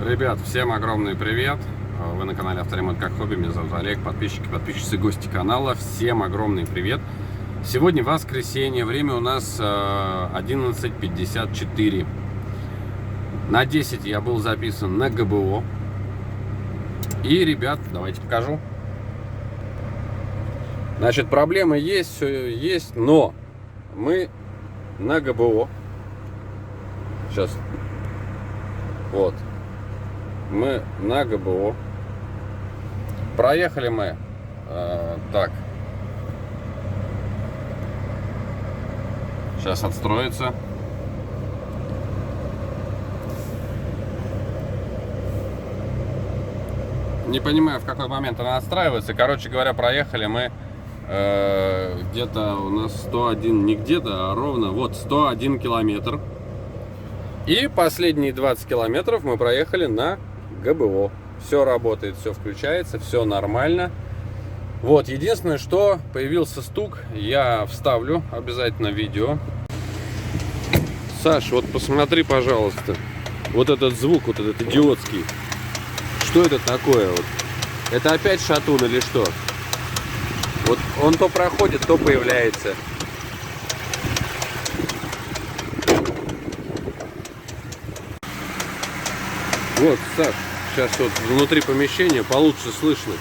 Ребят, всем огромный привет! Вы на канале Авторемонт как хобби. Меня зовут Олег. Подписчики, подписчицы, гости канала. Всем огромный привет! Сегодня воскресенье. Время у нас 11:54. На 10 я был записан на ГБО. И, ребят, давайте покажу. Значит, проблемы есть, все есть, но мы на ГБО. Сейчас. Вот. Мы на ГБО. Проехали мы так. Сейчас отстроится. Не понимаю, в какой момент она отстраивается. Короче говоря, проехали мы где-то у нас 101, не где-то, а ровно вот 101 километр. И последние 20 километров мы проехали на ГБО. Все работает, все включается, все нормально. Вот, единственное, что появился стук, я вставлю обязательно видео. Саш, вот посмотри, пожалуйста, вот этот звук, вот этот идиотский. Что это такое? Вот? Это опять шатун или что? Вот он то проходит, то появляется. Вот, Саш, сейчас вот внутри помещения получше слышно.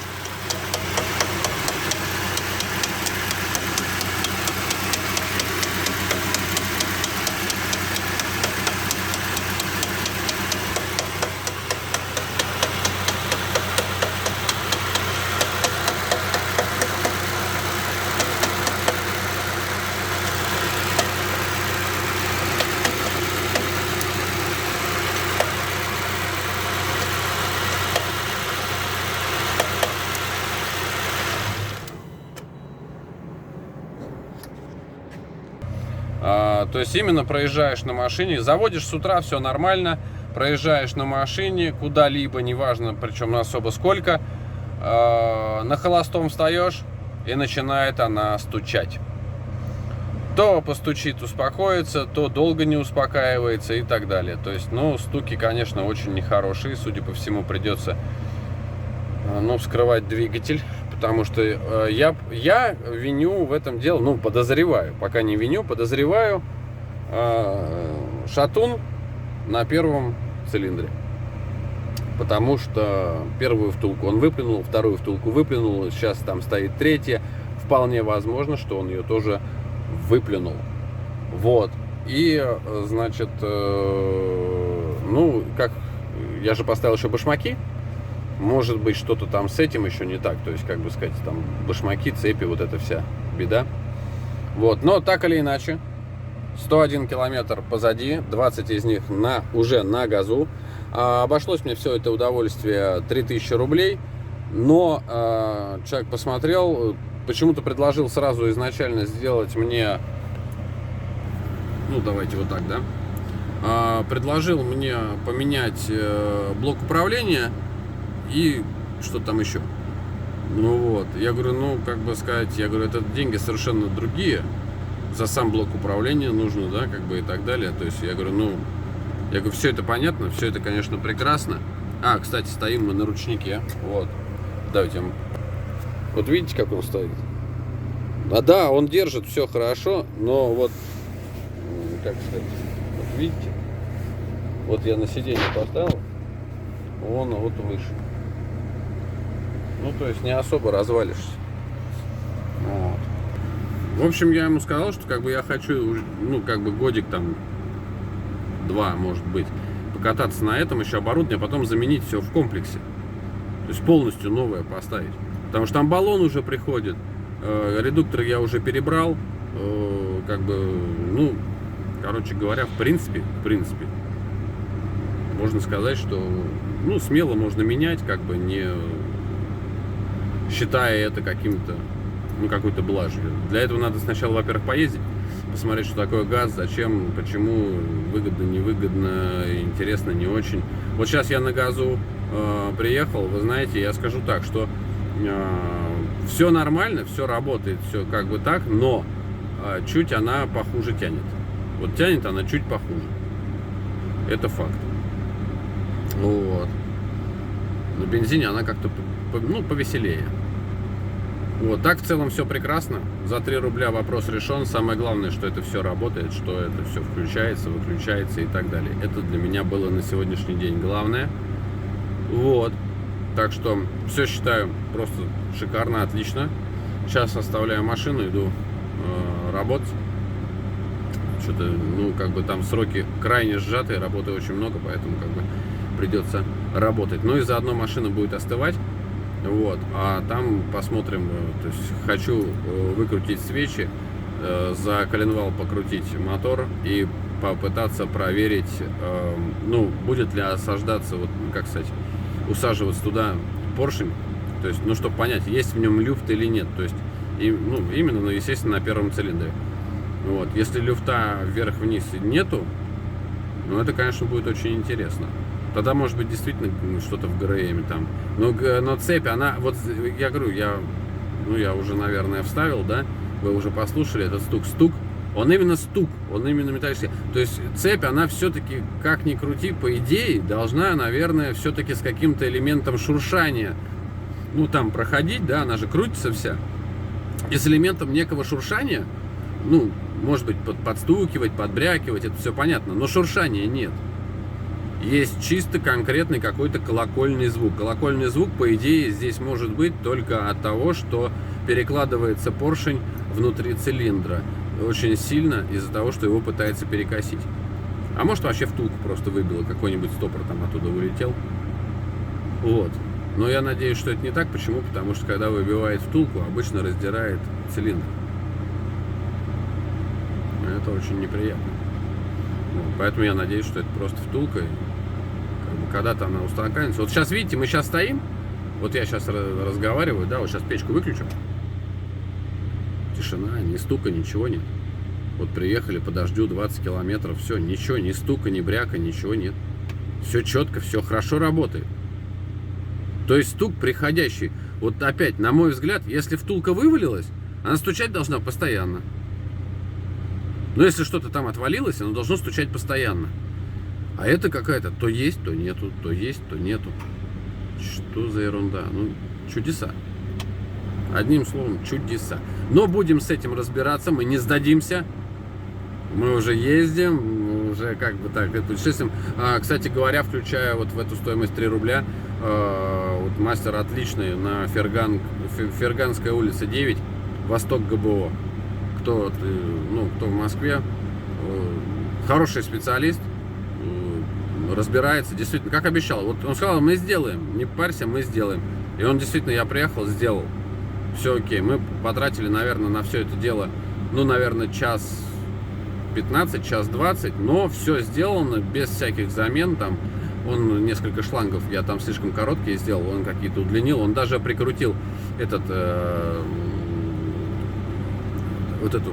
То есть именно проезжаешь на машине, заводишь с утра, все нормально, проезжаешь на машине куда-либо, неважно, причем особо сколько, на холостом встаешь и начинает она стучать. То постучит, успокоится, то долго не успокаивается и так далее. То есть, ну, стуки, конечно, очень нехорошие, судя по всему, придется, ну, вскрывать двигатель. Потому что я виню в этом деле, ну, подозреваю, пока не виню, подозреваю шатун на первом цилиндре. Потому что первую втулку он выплюнул, вторую втулку выплюнул, сейчас там стоит третья. Вполне возможно, что он ее тоже выплюнул. Вот. И, значит, ну, как, я же поставил еще башмаки. Может быть, что-то там с этим еще не так. То есть, как бы сказать, там башмаки, цепи, вот эта вся беда. Вот, но так или иначе, 101 километр позади, 20 из них уже на газу. Обошлось мне все это удовольствие 3000 рублей. Но человек посмотрел, почему-то предложил сразу изначально сделать мне, ну, давайте вот так, да. Предложил мне поменять блок управления и что там еще. Ну вот, я говорю, ну, как бы сказать, я говорю, это деньги совершенно другие. За сам блок управления нужно, да, как бы и так далее. То есть я говорю, ну, я говорю, все это понятно, все это, конечно, прекрасно. Кстати, стоим мы на ручнике. Вот. Давайте. Вот видите, как он стоит? Да, он держит, все хорошо, но вот, как сказать, вот видите? Вот я на сиденье поставил, он вот выше. Ну, то есть не особо развалишься. Вот. В общем, я ему сказал, что как бы я хочу, ну, как бы годик там, 2, может быть, покататься на этом еще оборудование, а потом заменить все в комплексе. То есть полностью новое поставить. Потому что там баллон уже приходит, редуктор я уже перебрал, как бы, ну, короче говоря, в принципе, можно сказать, что, ну, смело можно менять, как бы не считая это каким-то, ну, какой-то блажью. Для этого надо сначала, во-первых, поездить, посмотреть, что такое газ, зачем, почему, выгодно, невыгодно, интересно, не очень. Вот сейчас я на газу приехал, вы знаете, я скажу так, что все нормально, все работает, все как бы так, но чуть она похуже тянет. Вот тянет она чуть похуже. Это факт. Вот. На бензине она как-то, ну, повеселее. Вот, так в целом все прекрасно. За 3 рубля вопрос решен. Самое главное, что это все работает, что это все включается, выключается и так далее. Это для меня было на сегодняшний день главное. Вот. Так что все считаю просто шикарно, отлично. Сейчас оставляю машину, иду работать. Что-то, ну, как бы там сроки крайне сжатые, работы очень много, поэтому как бы придется работать. Ну и заодно машина будет остывать. Вот, а там посмотрим, то есть хочу выкрутить свечи, за коленвал покрутить мотор и попытаться проверить, ну, будет ли осаждаться, вот, как сказать, усаживаться туда поршень, то есть, ну, чтобы понять, есть в нем люфт или нет, то есть, и, ну, именно, ну, естественно, на первом цилиндре. Вот, если люфта вверх-вниз нету, ну, это, конечно, будет очень интересно. Тогда, может быть, действительно что-то в ГРМ там. Но цепь, она, вот я говорю, я уже, наверное, вставил, да? Вы уже послушали этот стук. Он именно стук, он именно металлический. То есть цепь, она все-таки, как ни крути, по идее, должна, наверное, все-таки с каким-то элементом шуршания, ну, там, проходить, да? Она же крутится вся. И с элементом некого шуршания, ну, может быть, подстукивать, подбрякивать, это все понятно, но шуршания нет. Есть чисто конкретный какой-то колокольный звук. Колокольный звук, по идее, здесь может быть только от того, что перекладывается поршень внутри цилиндра очень сильно из-за того, что его пытается перекосить. А может, вообще втулку просто выбило, какой-нибудь стопор там оттуда улетел. Вот. Но я надеюсь, что это не так. Почему? Потому что когда выбивает втулку, обычно раздирает цилиндр. Это очень неприятно. Поэтому я надеюсь, что это просто втулка. Когда-то она устаканится. Вот сейчас, видите, мы сейчас стоим. Вот я сейчас разговариваю, да, вот сейчас печку выключу. Тишина, ни стука, ничего нет. Вот приехали по дождю 20 километров, все, ничего, ни стука, ни бряка, ничего нет. Все четко, все хорошо работает. То есть стук приходящий. Вот опять, на мой взгляд, если втулка вывалилась, она стучать должна постоянно. Но если что-то там отвалилось, оно должно стучать постоянно. А это какая-то то есть, то нету, то есть, то нету. Что за ерунда? Ну, чудеса. Одним словом, чудеса. Но будем с этим разбираться, мы не сдадимся. Мы уже ездим, мы уже как бы так путешествуем. Кстати говоря, включая вот в эту стоимость 3 рубля, вот мастер отличный на Ферганская улица 9, Восток ГБО. Кто в Москве, хороший специалист, разбирается, действительно, как обещал. Вот он сказал, мы сделаем, не парься, мы сделаем. И он действительно, я приехал, сделал. Все окей. Мы потратили, наверное, на все это дело, ну, наверное, час 15, час 20, но все сделано без всяких замен. Там он несколько шлангов, я там слишком короткие сделал, он какие-то удлинил, он даже прикрутил этот вот эту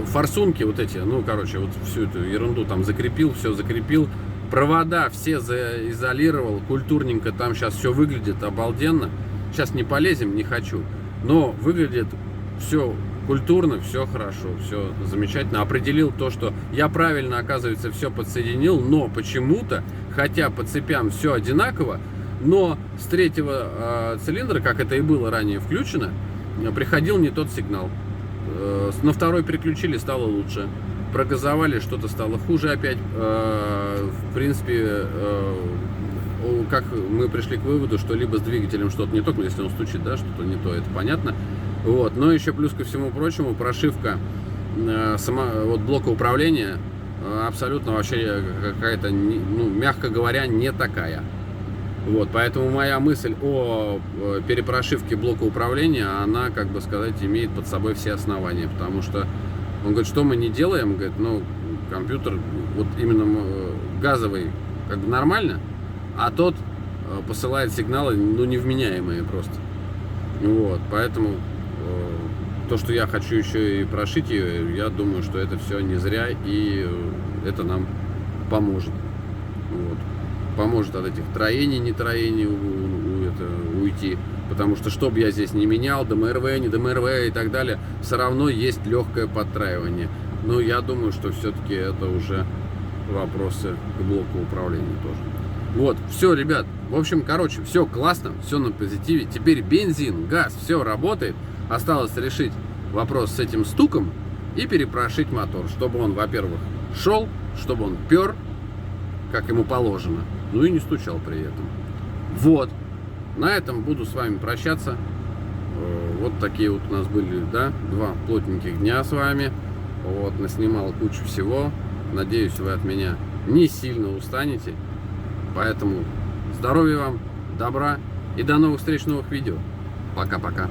форсунки вот эти, ну, короче, вот всю эту ерунду там закрепил, все закрепил, провода все заизолировал, культурненько, там сейчас все выглядит обалденно. Сейчас не полезем, не хочу, но выглядит все культурно, все хорошо, все замечательно. Определил то, что я правильно, оказывается, все подсоединил, но почему-то, хотя по цепям все одинаково, но с третьего цилиндра, как это и было ранее включено, приходил не тот сигнал. На второй переключили, стало лучше. Прогазовали, что-то стало хуже опять. В принципе, как мы пришли к выводу, что либо с двигателем что-то не то, если он стучит, да, что-то не то, это понятно. Вот. Но еще плюс ко всему прочему, прошивка вот блока управления абсолютно вообще какая-то, ну, мягко говоря, не такая. Вот, поэтому моя мысль о перепрошивке блока управления, она, как бы сказать, имеет под собой все основания, потому что он говорит, что мы не делаем, говорит, ну, компьютер вот именно газовый как бы нормально, а тот посылает сигналы, ну, невменяемые просто. Вот, поэтому то, что я хочу еще и прошить ее, я думаю, что это все не зря, и это нам поможет. Вот. Поможет от этих троений, нетроений уйти. Потому что, что бы я здесь не менял, ДМРВ, не ДМРВ и так далее, все равно есть легкое подтраивание. Но я думаю, что все-таки это уже вопросы к блоку управления тоже. Вот, все, ребят. В общем, короче, все классно, все на позитиве. Теперь бензин, газ, все работает. Осталось решить вопрос с этим стуком и перепрошить мотор, чтобы он, во-первых, шел, чтобы он пер, как ему положено, ну и не стучал при этом. Вот. На этом буду с вами прощаться. Вот такие вот у нас были, да, 2 плотненьких дня с вами. Вот, наснимал кучу всего. Надеюсь, вы от меня не сильно устанете. Поэтому здоровья вам, добра и до новых встреч, новых видео. Пока-пока.